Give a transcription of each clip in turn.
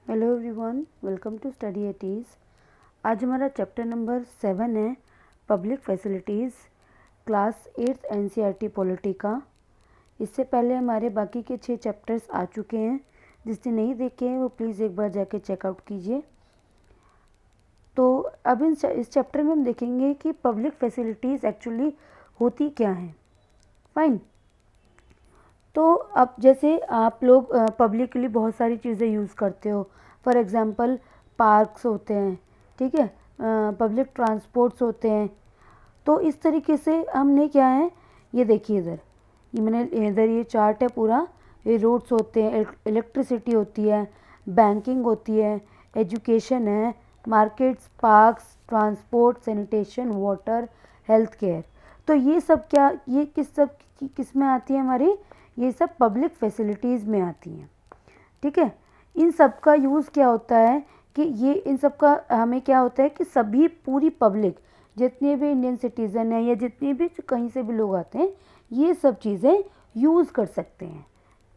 Hello everyone, welcome to Study at Ease. आज हमारा chapter number 7 है public facilities, class 8th NCERT polity का। इससे पहले हमारे बाकी के 6 चैप्टर्स आ चुके हैं। जिसने नहीं देखे हैं वो प्लीज़ एक बार जाके चेकआउट कीजिए। तो अब इस चैप्टर में हम देखेंगे कि पब्लिक फैसिलिटीज़ एक्चुअली होती क्या हैं। फाइन। तो अब जैसे आप लोग पब्लिकली बहुत सारी चीज़ें यूज़ करते हो। फॉर एग्ज़ाम्पल पार्क्स होते हैं, ठीक है, पब्लिक ट्रांसपोर्ट्स होते हैं। तो इस तरीके से हमने क्या है, ये देखिए इधर, ये मैंने इधर ये चार्ट है पूरा। ये रोड्स होते हैं, इलेक्ट्रिसिटी होती है, बैंकिंग होती है, एजुकेशन है, markets, parks, transport, sanitation, water, health care. तो ये सब क्या, ये किस में आती है हमारी, ये सब पब्लिक फैसिलिटीज़ में आती हैं। ठीक है। इन सब का यूज़ क्या होता है कि ये इन सब का हमें क्या होता है कि सभी पूरी पब्लिक, जितने भी इंडियन सिटीज़न हैं या जितने भी कहीं से भी लोग आते हैं, ये सब चीज़ें यूज़ कर सकते हैं।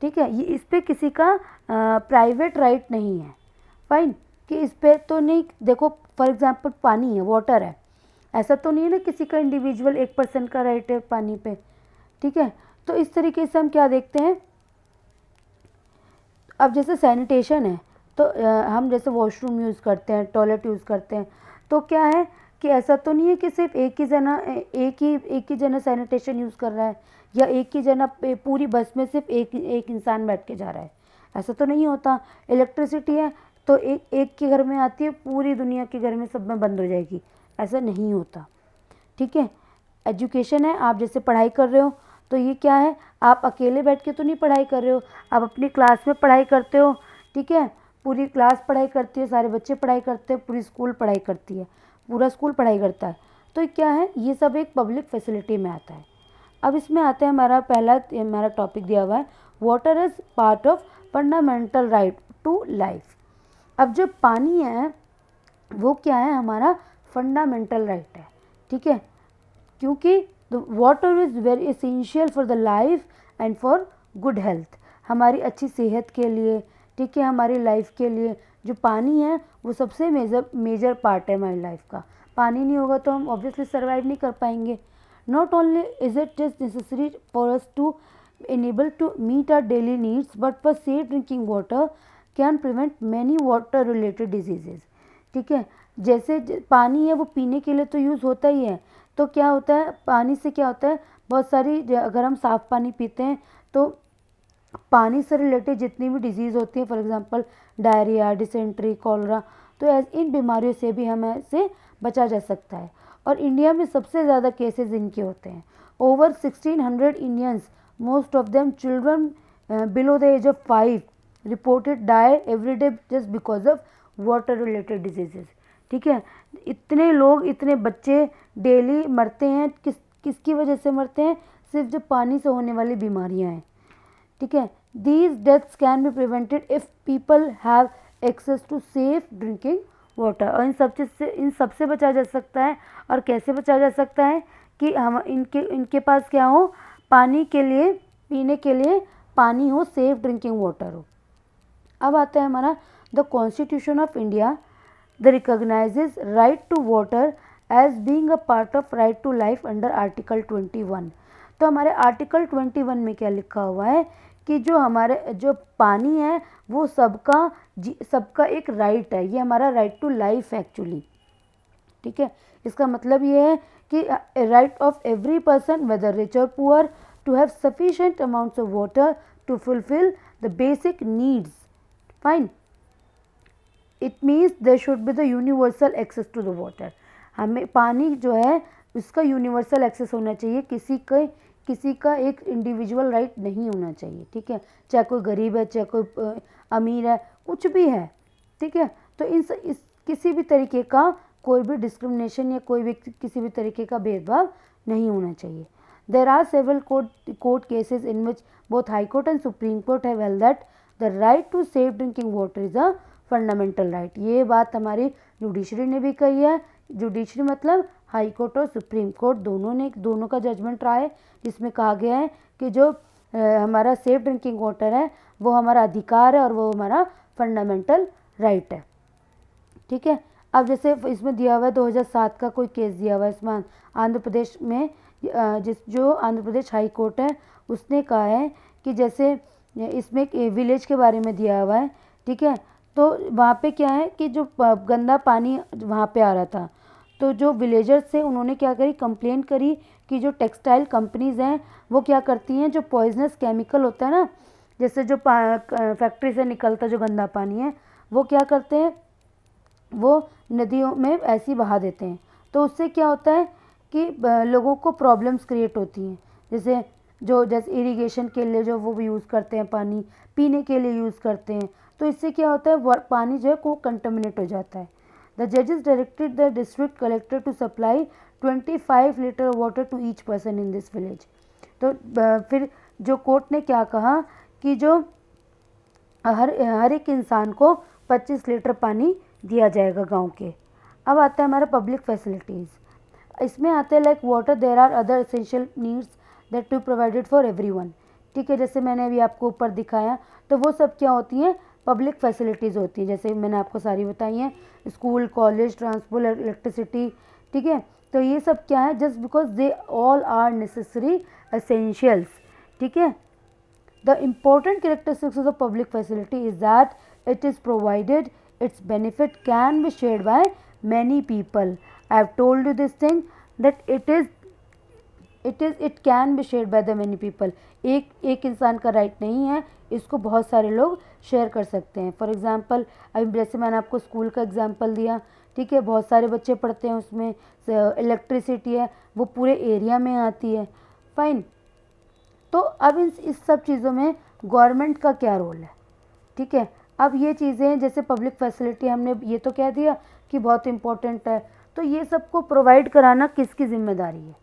ठीक है। ये इस पर किसी का प्राइवेट राइट नहीं है। फाइन। कि इस पर तो नहीं, देखो फॉर एग्जांपल पानी है, वाटर है, ऐसा तो नहीं है ना किसी का इंडिविजुअल एक पर्सन का राइट है पानी पे। ठीक है। तो इस तरीके से हम क्या देखते हैं, अब जैसे सैनिटेशन है तो हम जैसे वॉशरूम यूज़ करते हैं, टॉयलेट यूज़ करते हैं, तो क्या है कि ऐसा तो नहीं है कि सिर्फ एक ही जना सैनिटेशन यूज़ कर रहा है या एक ही जना पूरी बस में सिर्फ एक इंसान बैठ के जा रहा है। ऐसा तो नहीं होता। इलेक्ट्रिसिटी है तो एक के घर में आती है, पूरी दुनिया के घर में सब में बंद हो जाएगी, ऐसा नहीं होता। ठीक है। एजुकेशन है, आप जैसे पढ़ाई कर रहे हो तो ये क्या है, आप अकेले बैठ के तो नहीं पढ़ाई कर रहे हो, आप अपनी क्लास में पढ़ाई करते हो। ठीक है। पूरी क्लास पढ़ाई करती है, सारे बच्चे पढ़ाई करते हैं, पूरी स्कूल पढ़ाई करती है, पूरा स्कूल पढ़ाई करता है। तो क्या है, ये सब एक पब्लिक फैसिलिटी में आता है। अब इसमें आता है हमारा टॉपिक दिया हुआ है, water is part of fundamental right to life. अब जो पानी है वो क्या है, हमारा फंडामेंटल राइट है। ठीक है। क्योंकि the water is very essential for the life and for good health, हमारी अच्छी सेहत के लिए। ठीक है। हमारी लाइफ के लिए जो पानी है वो सबसे मेजर पार्ट है हमारी लाइफ का। पानी नहीं होगा तो हम ऑब्वियसली सर्वाइव नहीं कर पाएंगे। Not only is it just necessary for us to enable to meet our daily needs, but for safe drinking water can prevent many water related diseases। ठीक है। जैसे पानी है वो पीने के लिए तो यूज़ होता ही है, तो क्या होता है पानी से क्या होता है, बहुत सारी अगर हम साफ़ पानी पीते हैं तो पानी से रिलेटेड जितनी भी डिजीज़ होती हैं, for example diarrhoea, dysentery, cholera, तो इन बीमारियों से भी हमें से बचा जा सकता है। और इंडिया में सबसे ज़्यादा केसेस इनके होते हैं। Over 1600 Indians, most of them children below the age of 5, reported die every day just because of water related diseases. ठीक है। इतने लोग, इतने बच्चे डेली मरते हैं, किसकी वजह से मरते हैं, सिर्फ जो पानी से होने वाली बीमारियां हैं। ठीक है। These deaths can be prevented if people have access to safe drinking water. और इन सब से बचा जा सकता है। और कैसे बचा जा सकता है कि हम इनके पास क्या हो, पानी के लिए, पीने के लिए पानी हो, सेफ ड्रिंकिंग वाटर हो। अब आता है हमारा the constitution of India the recognises right to water as being a part of right to life under article 21। तो हमारे आर्टिकल 21 में क्या लिखा हुआ है कि जो पानी है वो सबका एक राइट है, ये हमारा राइट टू लाइफ है एक्चुअली। ठीक है। इसका मतलब ये है कि right of every person whether rich और poor to have sufficient amounts of water to fulfill the basic needs. Fine. It means there should be the universal access to the water. हमें पानी जो है उसका यूनिवर्सल एक्सेस होना चाहिए, किसी का एक इंडिविजुअल राइट नहीं होना चाहिए। ठीक है। चाहे कोई गरीब है, चाहे कोई अमीर है, कुछ भी है। ठीक है। तो किसी भी तरीके का कोई भी डिस्क्रिमिनेशन या कोई भी किसी भी तरीके का भेदभाव नहीं होना चाहिए। There are several court cases in which both High Court and Supreme Court have held that the right to safe drinking water is a fundamental right. ये बात हमारी जुडिशरी ने भी कही है। जुडिशरी मतलब हाई कोर्ट और सुप्रीम कोर्ट दोनों का जजमेंट रहा है, जिसमें कहा गया है कि जो हमारा सेफ ड्रिंकिंग वाटर है वो हमारा अधिकार है और वो हमारा फंडामेंटल राइट है, ठीक है। अब जैसे इसमें दिया हुआ है 2007 का कोई केस दिया हुआ है, इसमें आंध्र प्रदेश में जो आंध्र प्रदेश हाई कोर्ट है उसने कहा है कि जैसे इसमें एक विलेज के बारे में दिया हुआ है, ठीक है। तो वहाँ पे क्या है कि जो गंदा पानी वहाँ पे आ रहा था, तो जो विलेजर्स थे उन्होंने क्या करी, कंप्लेंट करी कि जो टेक्सटाइल कंपनीज़ हैं वो क्या करती हैं, जो पॉइजनस केमिकल होता है ना, जैसे जो फैक्ट्री से निकलता जो गंदा पानी है वो क्या करते हैं, वो नदियों में ऐसे ही बहा देते हैं। तो उससे क्या होता है कि लोगों को प्रॉब्लम्स क्रिएट होती हैं, जैसे इरिगेशन के लिए जो वो यूज़ करते हैं, पानी पीने के लिए यूज़ करते हैं, तो इससे क्या होता है पानी जो है वो कंटेमिनेट हो जाता है। द जजेस directed the district collector to supply 25 litre water to each person in this village. तो फिर जो कोर्ट ने क्या कहा कि जो हर एक इंसान को 25 लीटर पानी दिया जाएगा गांव के। अब आता है हमारा पब्लिक फैसिलिटीज़, इसमें आते हैं like water, there are other essential needs that to provided for everyone, ठीक है। जैसे मैंने अभी आपको ऊपर दिखाया, तो वो सब क्या होती हैं, पब्लिक फैसिलिटीज़ होती हैं, जैसे मैंने आपको सारी बताई हैं, स्कूल, कॉलेज, ट्रांसपोर्ट, इलेक्ट्रिसिटी, ठीक है। तो ये सब क्या है, just because they all are necessary essentials, ठीक है। The important characteristics of the public facility is that it is provided, its benefit can be shared by many people. I have told you this thing that it can be shared by the many people. एक इंसान का right नहीं है, इसको बहुत सारे लोग share कर सकते हैं। फॉर एग्जांपल अभी जैसे मैंने आपको स्कूल का एग्जांपल दिया, ठीक है, बहुत सारे बच्चे पढ़ते हैं उसमें, इलेक्ट्रिसिटी है वो पूरे एरिया में आती है, फाइन। तो अब इस सब चीज़ों में गवर्नमेंट का क्या रोल है, ठीक है। अब ये चीज़ें जैसे पब्लिक फैसिलिटी हमने ये तो कह दिया कि बहुत इम्पोर्टेंट है, तो ये सबको प्रोवाइड कराना किसकी जिम्मेदारी है।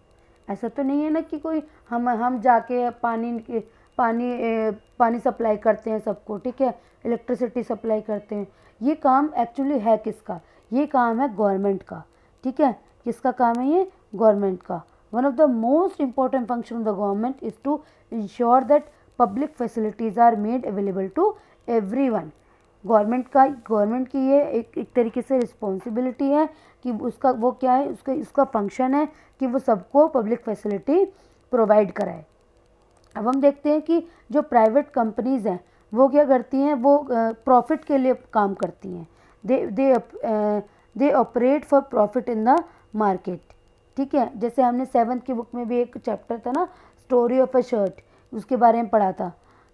ऐसा तो नहीं है ना कि कोई हम जाके पानी सप्लाई करते हैं सबको, ठीक है, इलेक्ट्रिसिटी सप्लाई करते हैं। ये काम एक्चुअली है किसका, ये काम है गवर्नमेंट का, ठीक है। किसका काम है ये, गवर्नमेंट का। One of the most important function of the government is to ensure that public facilities are made available to everyone. Government की ये एक तरीके से रिस्पॉन्सिबिलिटी है कि उसका वो क्या है, उसका फंक्शन है कि वो सबको पब्लिक फैसिलिटी प्रोवाइड कराए। अब हम देखते हैं कि जो प्राइवेट कंपनीज़ हैं वो क्या करती हैं, वो प्रॉफिट के लिए काम करती हैं, they operate for profit in the market, ठीक है। जैसे हमने 7th की बुक में भी एक चैप्टर था ना, स्टोरी ऑफ अ शर्ट, उसके बारे में पढ़ा था,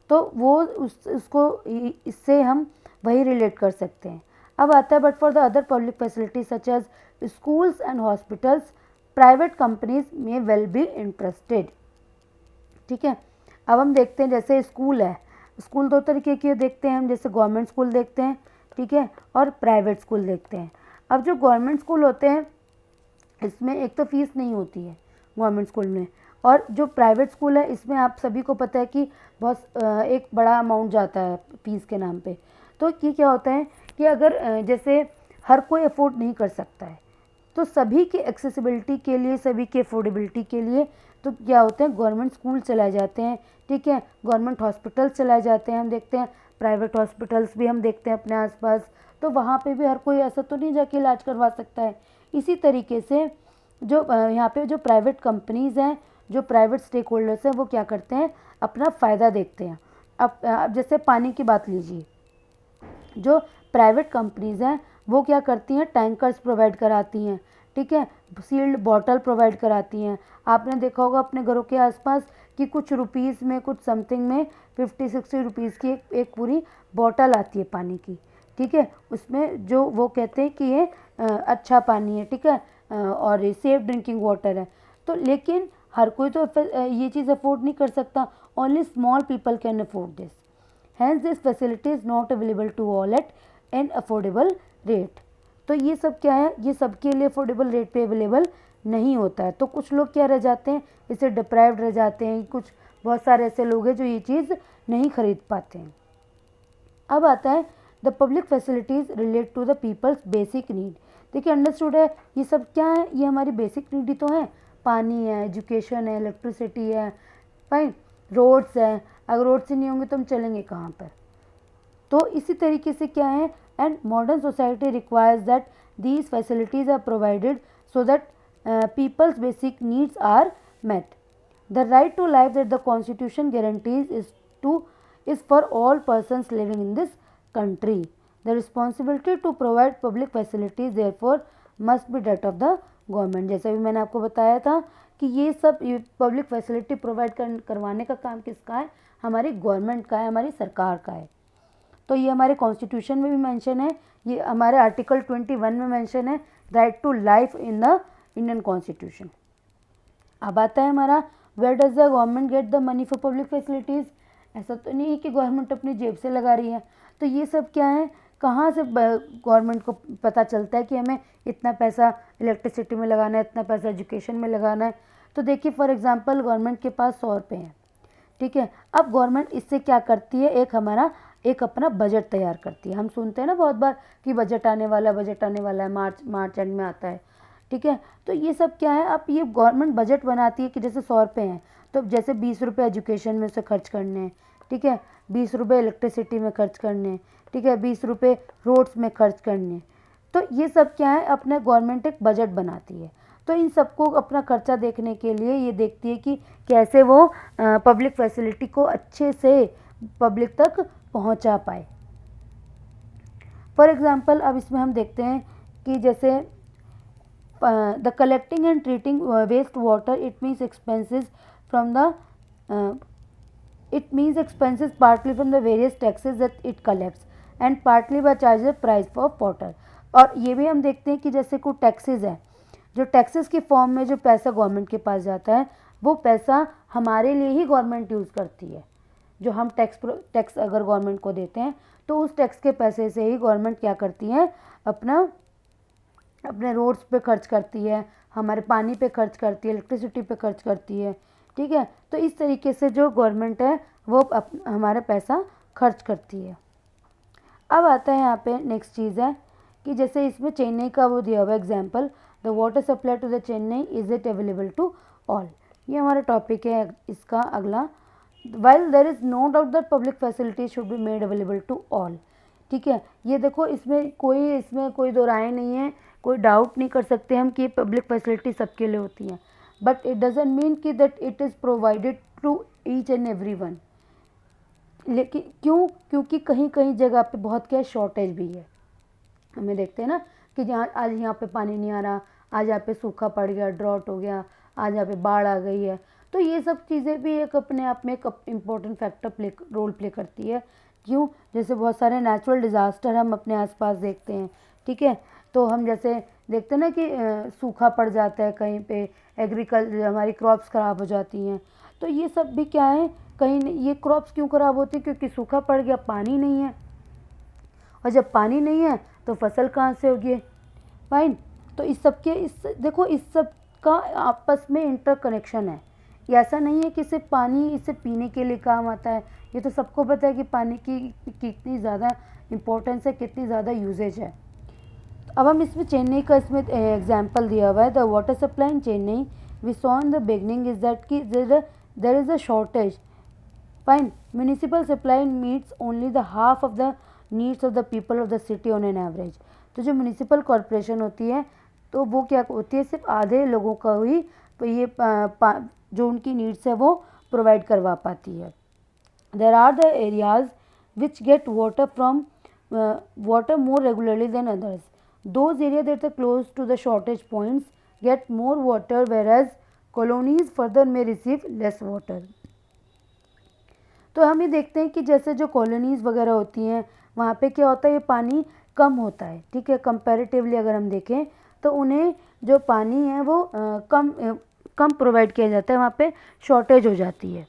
तो वो उसको इससे हम वही रिलेट कर सकते हैं। अब आता है but for the other public facilities such as schools and hospitals private companies may well be interested, ठीक है। अब हम देखते हैं जैसे स्कूल है, स्कूल दो तरीके के देखते हैं हम, जैसे गवर्नमेंट स्कूल देखते हैं, ठीक है, और प्राइवेट स्कूल देखते हैं। अब जो गवर्नमेंट स्कूल होते हैं इसमें एक तो फीस नहीं होती है गवर्नमेंट स्कूल में, और जो प्राइवेट स्कूल है इसमें आप सभी को पता है कि बहुत एक बड़ा अमाउंट जाता है फीस के नाम पे। तो ये क्या होता है कि अगर जैसे हर कोई अफोर्ड नहीं कर सकता है, तो सभी के एक्सेसिबिलिटी के लिए, सभी के अफोर्डेबिलिटी के लिए तो क्या होते हैं, गवर्नमेंट स्कूल चलाए जाते हैं, ठीक है, गवर्नमेंट हॉस्पिटल चलाए जाते हैं। हम देखते हैं प्राइवेट हॉस्पिटल्स भी हम देखते हैं अपने आसपास, तो वहाँ पे भी हर कोई ऐसा तो नहीं जाके इलाज करवा सकता है। इसी तरीके से जो यहाँ पे जो प्राइवेट कंपनीज़ हैं, जो प्राइवेट स्टेक होल्डर्स हैं, वो क्या करते हैं, अपना फ़ायदा देखते हैं। अब जैसे पानी की बात लीजिए, जो प्राइवेट कंपनीज़ हैं वो क्या करती हैं, टैंकर्स प्रोवाइड कराती हैं, ठीक है, सील्ड बॉटल प्रोवाइड कराती हैं। आपने देखा होगा अपने घरों के आसपास कि कुछ रुपीज़ में, कुछ समथिंग में 50-60 रुपीज़ की एक पूरी बॉटल आती है पानी की, ठीक है। उसमें जो वो कहते हैं कि ये अच्छा पानी है, ठीक है, और ये सेफ ड्रिंकिंग वाटर है। तो लेकिन हर कोई तो ये चीज़ अफोर्ड नहीं कर सकता, only small people can afford this, hence this facility is not available to all at an affordable rate. तो ये सब क्या है, ये सबके लिए अफोर्डेबल रेट पे अवेलेबल नहीं होता है। तो कुछ लोग क्या रह जाते हैं, इससे डिप्राइव्ड रह जाते हैं, कुछ बहुत सारे ऐसे लोग हैं जो ये चीज़ नहीं खरीद पाते हैं। अब आता है the public facilities relate to the people's basic need. देखिए अंडरस्टूड है, ये सब क्या है, ये हमारी बेसिक नीड ही तो है, पानी है, एजुकेशन है, इलेक्ट्रिसिटी है, फाइन, रोड्स हैं। अगर रोड्स ही नहीं होंगे तो हम चलेंगे कहाँ पर। तो इसी तरीके से क्या है, and modern society requires that these facilities are provided so that people's basic needs are met. The right to life that the Constitution guarantees is for all persons living in this country. The responsibility to provide public facilities therefore must be that of the government. जैसे भी मैंने आपको बताया था कि ये सब public facility provide करवाने का काम किसका है, हमारी गवर्नमेंट का है, हमारी सरकार का है. तो ये हमारे कॉन्स्टिट्यूशन में भी मेंशन है, ये हमारे आर्टिकल 21 में मेंशन है, right to life in the Indian constitution. अब आता है हमारा where does the government get the money for public facilities. ऐसा तो नहीं है कि गवर्नमेंट अपनी जेब से लगा रही है. तो ये सब क्या है, कहाँ से गवर्नमेंट को पता चलता है कि हमें इतना पैसा इलेक्ट्रिसिटी में लगाना है, इतना पैसा एजुकेशन में लगाना है. तो देखिए फॉर एग्जांपल गवर्नमेंट के पास 100 रुपये हैं, ठीक है. अब गवर्नमेंट इससे क्या करती है, एक अपना बजट तैयार करती है. हम सुनते हैं ना बहुत बार कि बजट आने वाला है, मार्च एंड में आता है, ठीक है. तो ये सब क्या है, अब ये गवर्नमेंट बजट बनाती है कि जैसे 100 रुपये हैं तो जैसे 20 रुपये एजुकेशन में से खर्च करने हैं, ठीक है, 20 रुपये इलेक्ट्रिसिटी में खर्च करने हैं, ठीक है, 20 रुपये रोड्स में खर्च करने हैं. तो ये सब क्या है, अपने गवर्नमेंट एक बजट बनाती है. तो इन सबको अपना खर्चा देखने के लिए ये देखती है कि कैसे वो पब्लिक फैसिलिटी को अच्छे से पब्लिक तक पहुंचा पाए. फॉर एग्जांपल अब इसमें हम देखते हैं कि जैसे the collecting and treating waste water it means expenses partly from the various taxes that it collects and partly by charges price for water. और ये भी हम देखते हैं कि जैसे कोई टैक्सेस है, जो टैक्सेस की फॉर्म में जो पैसा गवर्नमेंट के पास जाता है वो पैसा हमारे लिए ही गवर्नमेंट यूज़ करती है. जो हम टैक्स अगर गवर्नमेंट को देते हैं तो उस टैक्स के पैसे से ही गवर्नमेंट क्या करती है, अपने रोड्स पे खर्च करती है, हमारे पानी पे खर्च करती है, इलेक्ट्रिसिटी पे खर्च करती है, ठीक है. तो इस तरीके से जो गवर्नमेंट है वो हमारा पैसा खर्च करती है. अब आता है यहाँ पे नेक्स्ट चीज़ है कि जैसे इसमें चेन्नई का वो दिया हुआ example, the water supply to the Chennai is it available to all. ये हमारा टॉपिक है इसका अगला. While there is no doubt that public facility should be made available to all. ठीक है, ये देखो इसमें कोई दो राय नहीं है, कोई डाउट नहीं कर सकते हम कि पब्लिक फैसिलिटी सबके लिए होती हैं. बट इट डजंट मीन कि that it is provided to each and every one. लेकिन क्योंकि कहीं कहीं जगह पे बहुत क्या शॉर्टेज भी है. हमें देखते हैं ना कि जहाँ आज यहाँ पे पानी नहीं आ रहा, आज यहाँ पे सूखा पड़ गया, ड्रॉट हो गया, आज यहाँ पे बाढ़ आ गई है. तो ये सब चीज़ें भी एक अपने आप में एक इम्पोर्टेंट फैक्टर रोल प्ले करती है. क्यों? जैसे बहुत सारे नेचुरल डिज़ास्टर हम अपने आसपास देखते हैं, ठीक है. तो हम जैसे देखते हैं ना कि सूखा पड़ जाता है कहीं पे, हमारी क्रॉप्स ख़राब हो जाती हैं. तो ये सब भी क्या है, कहीं ये क्रॉप्स क्यों ख़राब होती है? क्योंकि सूखा पड़ गया, पानी नहीं है. और जब पानी नहीं है तो फसल कहाँ से होगी? फाइन. तो इस सब का आपस में इंटरकनेक्शन है. ये ऐसा नहीं है कि सिर्फ पानी इसे पीने के लिए काम आता है. ये तो सबको पता है कि पानी की कितनी ज़्यादा इम्पोर्टेंस है, कितनी ज़्यादा यूजेज है. अब हम इसमें चेन्नई का एग्जाम्पल दिया हुआ है. The water supply in Chennai we saw in the beginning is that कि there is a shortage. Fine. Municipal supply meets only the half of the needs of the people of the city on an average. तो जो municipal corporation होती है तो वो क्या होती है, सिर्फ आधे लोगों का ही तो ये जो उनकी नीड्स है वो प्रोवाइड करवा पाती है. There are the areas which get water more regularly than others. Those area that are close to the shortage points get more water where colonies further में रिसीव लेस वाटर. तो हम ये देखते हैं कि जैसे जो कॉलोनीज़ वगैरह होती हैं वहाँ पे क्या होता है, ये पानी कम होता है, ठीक है. कंपैरेटिवली अगर हम देखें तो उन्हें जो पानी है वो कम प्रोवाइड किया जाता है, वहाँ पे शॉर्टेज हो जाती है.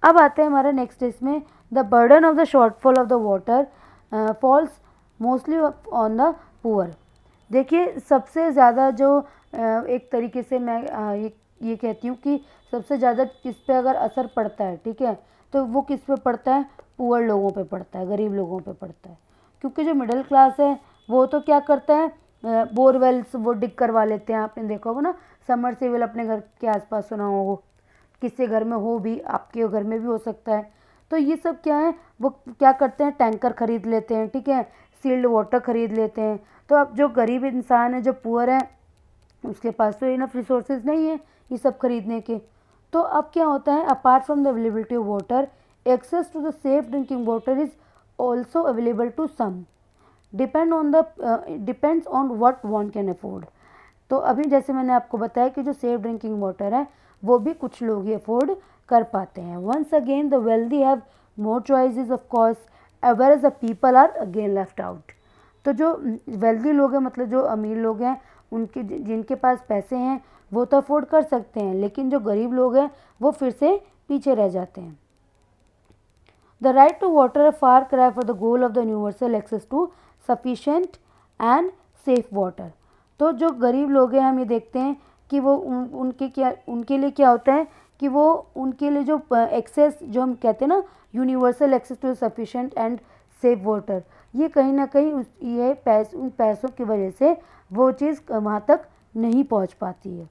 अब आता है हमारा नेक्स्ट इसमें, the burden of the shortfall of the water falls mostly on the poor. देखिए सबसे ज़्यादा जो एक तरीके से मैं ये कहती हूँ कि सबसे ज़्यादा किस पे अगर असर पड़ता है, ठीक है, तो वो किस पे पड़ता है? पुअर लोगों पे पड़ता है, गरीब लोगों पे पड़ता है. क्योंकि जो मिडिल क्लास है वो तो क्या करता है, बोरवेल्स वो डिग करवा लेते हैं. आपने देखा होगा ना, समरसेबल अपने घर के आसपास सुना हो, किसी घर में हो भी, आपके घर में भी हो सकता है. तो ये सब क्या है, वो क्या करते हैं, टैंकर खरीद लेते हैं, ठीक है, सील्ड वाटर खरीद लेते हैं। तो अब जो गरीब इंसान है, जो पुअर है, उसके पास तो इनफ रिसोर्सेज नहीं है ये सब खरीदने के। तो अब क्या होता है, apart from the availability of water, access to the safe drinking water is also available to some, depends on what one can afford. तो अभी जैसे मैंने आपको बताया कि जो सेफ ड्रिंकिंग वाटर है वो भी कुछ लोग ही अफोर्ड कर पाते हैं। Once again the wealthy have more choices of course, where the people are again left out. तो जो वेल्दी लोग हैं, मतलब जो अमीर लोग हैं, उनके जिनके पास पैसे हैं वो तो अफोर्ड कर सकते हैं, लेकिन जो गरीब लोग हैं वो फिर से पीछे रह जाते हैं। The right to water a far cry for the goal of the universal access to sufficient and safe water। तो जो गरीब लोग हैं, हम ये देखते हैं कि वो उनके लिए क्या होता है कि वो उनके लिए जो एक्सेस, जो हम कहते हैं ना universal access to sufficient and safe water, ये कहीं ना कहीं उन पैसों की वजह से वो चीज़ वहाँ तक नहीं पहुँच पाती है।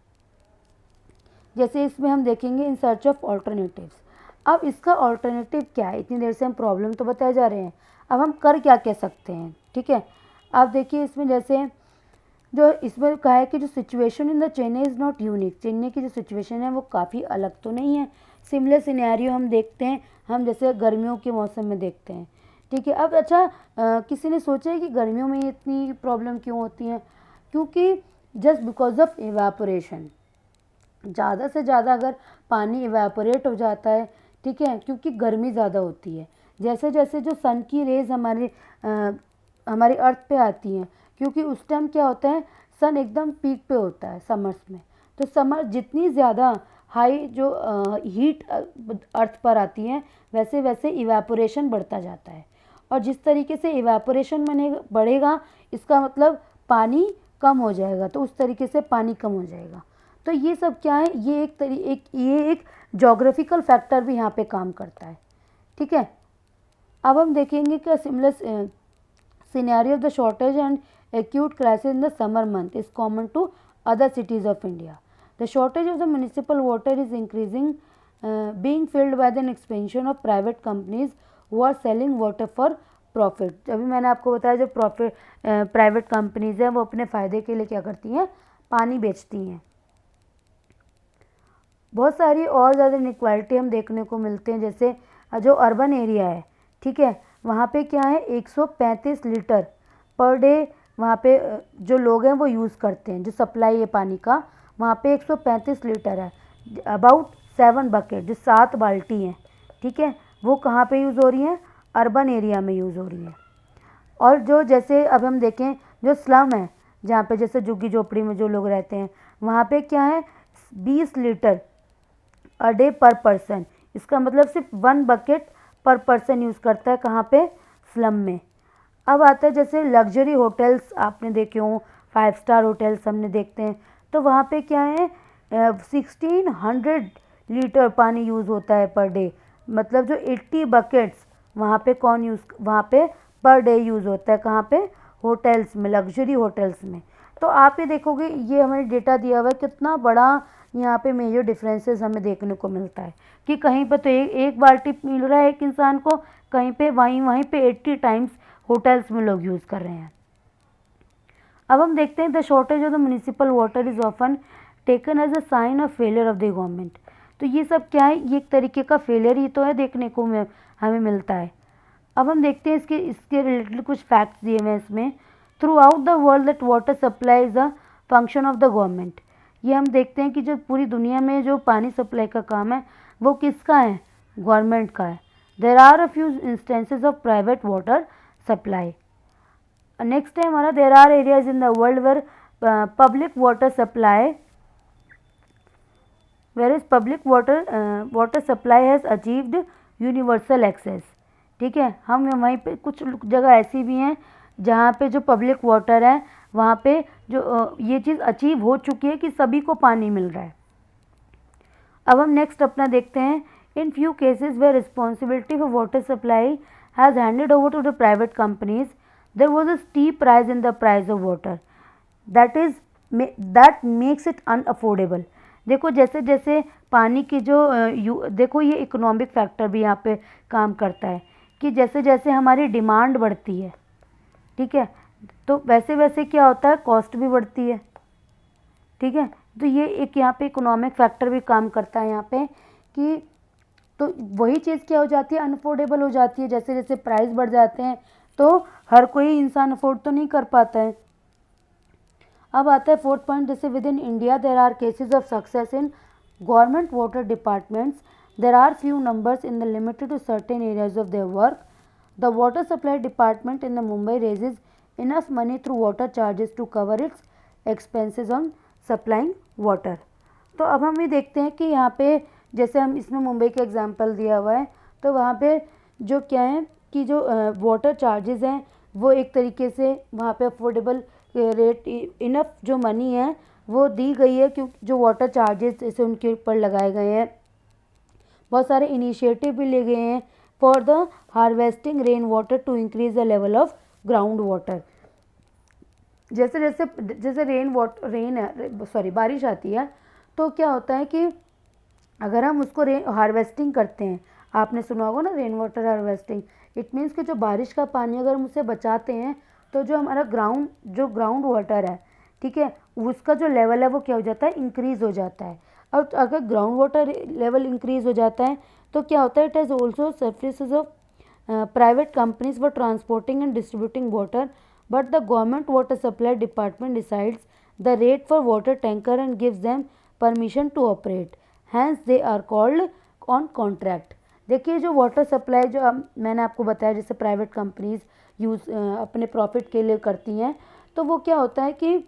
जैसे इसमें हम देखेंगे इन सर्च ऑफ ऑल्टरनेटिव्स। अब इसका ऑल्टरनेटिव क्या है, इतनी देर से हम प्रॉब्लम तो बताए जा रहे हैं, अब हम कर क्या कह सकते हैं, ठीक है। आप देखिए इसमें जैसे जो इसमें कहा है कि जो situation in the Chennai is not unique, Chennai की जो सिचुएशन है वो काफ़ी अलग तो नहीं है, सिमिलर सिनेरियो हम देखते हैं, हम जैसे गर्मियों के मौसम में देखते हैं, ठीक है। अब अच्छा किसी ने सोचा है कि गर्मियों में इतनी प्रॉब्लम क्यों होती है, क्योंकि जस्ट बिकॉज ऑफ इवेपोरेशन, ज़्यादा से ज़्यादा अगर पानी इवेपोरेट हो जाता है, ठीक है, क्योंकि गर्मी ज़्यादा होती है, जैसे जैसे जो सन की रेज़ हमारी अर्थ पे आती हैं, क्योंकि उस टाइम क्या होता है, सन एकदम पीक पे होता है समर्स में, तो समर जितनी ज़्यादा हाई जो हीट अर्थ पर आती है, वैसे वैसे इवेपोरेशन बढ़ता जाता है, और जिस तरीके से इवेपोरेशन बढ़ेगा, इसका मतलब पानी कम हो जाएगा, तो उस तरीके से पानी कम हो जाएगा। तो ये सब क्या है, ये एक जोग्राफिकल फैक्टर भी यहाँ पे काम करता है, ठीक है। अब हम देखेंगे कि similar scenario of the shortage and acute crisis in the summer month is common to other cities of India. The shortage of the municipal water is increasing, being filled by the expansion of private companies who are selling water for profit। अभी मैंने आपको बताया जो private companies हैं वो अपने फ़ायदे के लिए क्या करती हैं, पानी बेचती हैं। बहुत सारी और ज़्यादा इनइक्वालिटी हम देखने को मिलते हैं, जैसे जो अर्बन एरिया है, ठीक है, वहाँ पे क्या है 135 लीटर पर डे वहाँ पे जो लोग हैं वो यूज़ करते हैं, जो सप्लाई है पानी का वहाँ पे 135 लीटर है, अबाउट 7 बकेट, जो 7 बाल्टी हैं, ठीक है, वो कहाँ पे यूज़ हो रही हैं, अर्बन एरिया में यूज़ हो रही हैं। और जो जैसे अब हम देखें जो स्लम है, जहाँ पे जैसे झुग्गी झोपड़ी में जो लोग रहते हैं, वहाँ पे क्या है 20 लीटर अ डे पर पर्सन, इसका मतलब सिर्फ 1 बकेट पर पर्सन यूज़ करता है, कहाँ पे, स्लम में। अब आता है जैसे लग्जरी होटल्स, आपने देखे हों 5 स्टार होटल्स हमने देखते हैं, तो वहाँ पे क्या है 1600 लीटर पानी यूज़ होता है पर डे, मतलब जो 80 बकेट्स वहाँ पे पर डे यूज़ होता है, कहाँ पे, होटल्स में, लग्जरी होटल्स में। तो आप ये देखोगे, ये हमें डेटा दिया हुआ है, कितना बड़ा यहाँ पे मेजर डिफरेंसेस हमें देखने को मिलता है कि कहीं पे तो एक बाल्टी मिल रहा है एक इंसान को, कहीं पे वहीं पे 80 टाइम्स होटल्स में लोग यूज़ कर रहे हैं। अब हम देखते हैं the shortage of the municipal water is often taken as a sign of failure of the government. तो ये सब क्या है, ये एक तरीके का फेलियर ही तो है, देखने को हमें मिलता है। अब हम देखते हैं इसके रिलेटेड कुछ फैक्ट्स दिए हुए हैं इसमें। Through out the world that water supply is a function of the government. ये हम देखते हैं कि जो पूरी दुनिया में जो पानी सप्लाई का काम है वो किसका है, गवर्नमेंट का है। There are a few instances of private water supply. Next है हमारा, there are areas in the world where public water supply has achieved universal access. ठीक है, हम वहीं पे कुछ जगह ऐसी भी हैं जहाँ पे जो पब्लिक वाटर है वहाँ पे जो ये चीज़ अचीव हो चुकी है कि सभी को पानी मिल रहा है। अब हम नेक्स्ट अपना देखते हैं, in few cases where responsibility for water supply has handed over to the private companies, there was a steep rise in the price of water that makes it unaffordable। देखो जैसे जैसे पानी की जो देखो ये इकोनॉमिक फैक्टर भी यहाँ पे काम करता है कि जैसे जैसे हमारी डिमांड बढ़ती है, ठीक है, तो वैसे वैसे क्या होता है, कॉस्ट भी बढ़ती है, ठीक है। तो ये एक यहाँ पे इकोनॉमिक फैक्टर भी काम करता है यहाँ पे कि तो वही चीज़ क्या हो जाती है, अनअफोर्डेबल हो जाती है। जैसे जैसे प्राइस बढ़ जाते हैं तो हर कोई इंसान अफोर्ड तो नहीं कर पाता है। अब आता है फोर्थ पॉइंट, जैसे with in India there are cases of success in government water departments, there are few numbers in the limited to certain areas of their work. The water supply department in the Mumbai raises enough money through water charges to cover its expenses on supplying water. तो अब हम ये देखते हैं कि यहाँ पे जैसे हम इसमें मुंबई का एग्जांपल दिया हुआ है, तो वहाँ पे जो क्या है कि जो वाटर चार्जेस हैं वो एक तरीके से वहाँ पे अफोर्डेबल रेट इनफ जो मनी है वो दी गई है, क्योंकि जो वाटर चार्जेस जैसे उनके ऊपर लगाए गए हैं, बहुत सारे इनिशिएटिव भी ले गए हैं for the harvesting rain water to increase the level of ground water. जैसे जैसे जैसे बारिश आती है तो क्या होता है कि अगर हम उसको हार्वेस्टिंग करते हैं, आपने सुना होगा ना rain water harvesting, it means कि जो बारिश का पानी अगर हम उसे बचाते हैं तो जो हमारा ग्राउंड वाटर है, ठीक है, उसका जो लेवल है वो क्या हो जाता है, इंक्रीज़ हो जाता है। और अगर ग्राउंड वाटर लेवल इंक्रीज़ हो जाता है तो क्या होता है, it has also services of private companies for transporting and distributing water, but the government water supply department decides the rate for water tanker and gives them permission to operate, hence they are called on contract। देखिए जो water supply जो मैंने आपको बताया जैसे private companies use अपने profit के लिए करती हैं, तो वो क्या होता है कि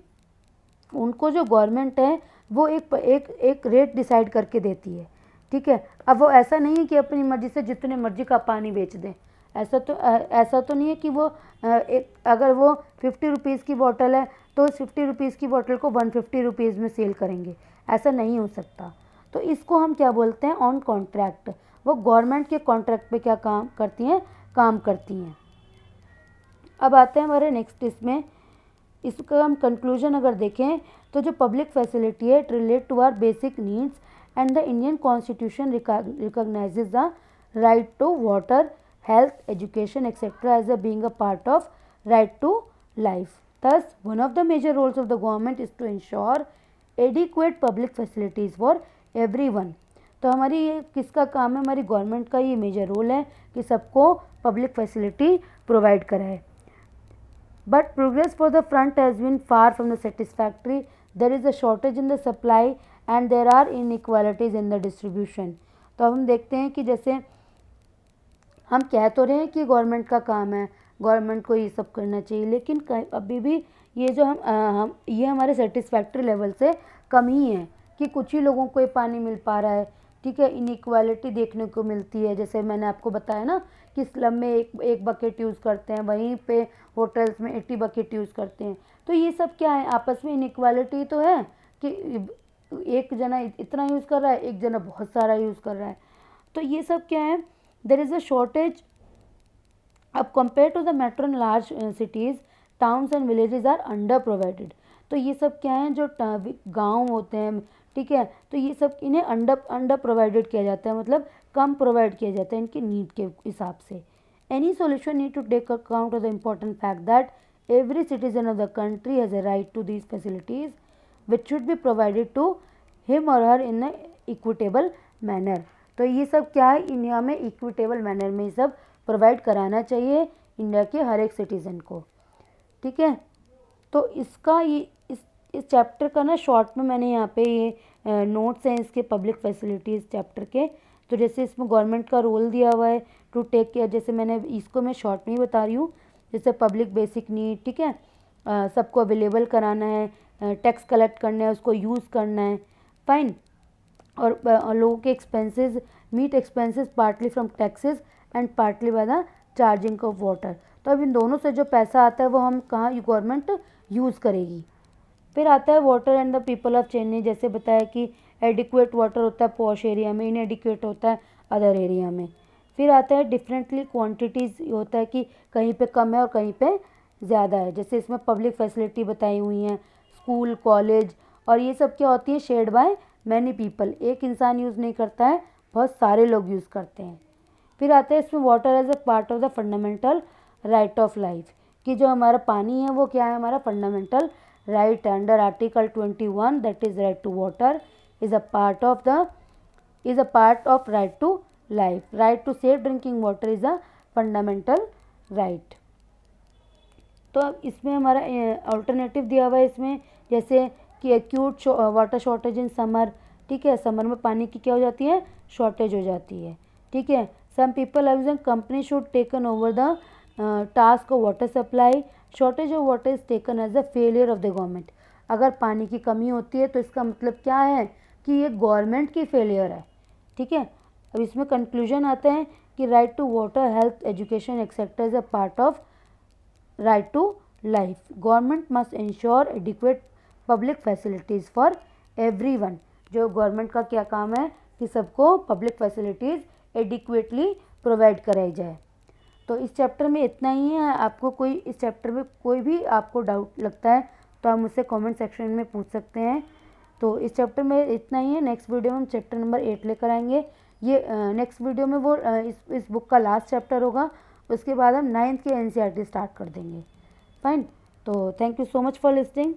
उनको जो गवर्नमेंट है वो एक रेट डिसाइड करके देती है, ठीक है। अब वो ऐसा नहीं है कि अपनी मर्जी से जितने मर्जी का पानी बेच दें, ऐसा तो नहीं है कि वो अगर वो 50 रुपीज़ की बोतल है तो उस 50 रुपीज़ की बोतल को 150 रुपीज़ में सेल करेंगे, ऐसा नहीं हो सकता। तो इसको हम क्या बोलते हैं, ऑन कॉन्ट्रैक्ट। वो गवर्नमेंट के कॉन्ट्रैक्ट पे क्या काम करती हैं। अब आते हैं हमारे नेक्स्ट इसमें, इसका हम कंक्लूजन अगर देखें तो जो पब्लिक फैसिलिटी है it relate to our basic needs and the Indian constitution recognizes the right to water, health, education, etc. as a being a part of right to life. Thus, one of the major roles of the government is to ensure adequate public facilities for everyone. तो हमारी ये किसका काम है, हमारी government का ये major role है कि सबको पब्लिक फैसिलिटी प्रोवाइड कराए। But progress for the front has been far from the satisfactory, there is a shortage in the supply and there are inequalities in the distribution. तो अब हम देखते हैं कि जैसे हम कह तो रहे हैं कि गवर्नमेंट का काम है, गवर्नमेंट को ये सब करना चाहिए, लेकिन अभी भी ये जो ये हमारे सेटिस्फैक्ट्री लेवल से कम ही है कि कुछ ही लोगों को ये पानी मिल पा रहा है, ठीक है। इनइक्वालिटी देखने को मिलती है, जैसे मैंने आपको बताया ना कि स्लम में एक बकेट यूज़ करते हैं, वहीं पे होटल्स में 80 बकेट यूज़ करते हैं। तो ये सब क्या है, आपस में इनइक्वालिटी तो है कि एक जना इतना यूज़ कर रहा है, एक जना बहुत सारा यूज़ कर रहा है। तो ये सब क्या है, there is a shortage। अब compared to the metro and large cities, towns and villages are under provided। तो ये सब क्या है, जो गांव होते हैं, ठीक है, तो ये सब इन्हें अंडर प्रोवाइडेड किया जाता है, मतलब कम प्रोवाइड किया जाता है इनकी नीड के हिसाब से। Any solution need to take account of the important fact that every citizen of the country has a right to these facilities which should be provided to him और हर इन अ इक्विटेबल मैनर। तो ये सब क्या है, इंडिया में equitable manner में ये सब प्रोवाइड कराना चाहिए इंडिया के हर एक सिटीज़न को, ठीक है। तो इसका ये इस चैप्टर का ना शॉर्ट में मैंने यहाँ पे ये नोट्स हैं इसके पब्लिक फैसिलिटीज़ चैप्टर के। तो जैसे इसमें गवर्नमेंट का रोल दिया हुआ है टू टेक केयर, जैसे मैंने इसको मैं शॉर्ट में ही बता रही हूँ, जैसे पब्लिक बेसिक नीड, ठीक है, सबको अवेलेबल कराना है, टैक्स कलेक्ट करना है, उसको यूज़ करना है, फाइन। और लोगों के expenses meet expenses partly from taxes and partly by the charging of water. तो अब इन दोनों से जो पैसा आता है वो हम कहाँ गवर्नमेंट यूज़ करेगी। फिर आता है water and the people of Chennai, जैसे बताया कि एडिक्वेट वाटर होता है पॉश एरिया में, इनएडिक्वेट होता है अदर एरिया में। फिर आता है डिफरेंटली क्वांटिटीज़, होता है कि कहीं पे कम है और कहीं पे ज़्यादा है। जैसे इसमें पब्लिक फैसिलिटी बताई हुई हैं, स्कूल, कॉलेज, और ये सब क्या होती है, शेयर्ड बाय मैनी पीपल, एक इंसान यूज़ नहीं करता है, बहुत सारे लोग यूज़ करते हैं। फिर आते हैं इसमें water as a part of the fundamental right of life, कि जो हमारा पानी है वो क्या है, हमारा fundamental right under article 21, that is right to water is a part of right to life. Right to safe drinking water is a fundamental right. तो अब इसमें हमारा अल्टरनेटिव दिया हुआ है इसमें, जैसे कि acute water shortage in summer, ठीक है, समर में पानी की क्या हो जाती है, शॉर्टेज हो जाती है, ठीक है। Some people are company should taken over the task of water supply, shortage of water is taken as a failure of the government. अगर पानी की कमी होती है तो इसका मतलब क्या है कि ये गवर्नमेंट की फेलियर है, ठीक है। अब इसमें कंक्लूजन आते हैं कि right to water, health, education etcetera is a part of right to life. Government must ensure adequate public facilities for everyone. जो गवर्नमेंट का क्या काम है कि सबको पब्लिक फैसिलिटीज़ एडिक्वेटली प्रोवाइड कराई जाए। तो इस चैप्टर में इतना ही है। आपको कोई इस चैप्टर में कोई भी आपको डाउट लगता है तो आप मुझसे कमेंट सेक्शन में पूछ सकते हैं। तो इस चैप्टर में इतना ही है। नेक्स्ट वीडियो में हम चैप्टर नंबर 8 लेकर आएंगे। ये नेक्स्ट वीडियो में वो इस बुक का लास्ट चैप्टर होगा। उसके बाद हम 9th के NCERT स्टार्ट कर देंगे। फाइन। तो thank you so much for listening.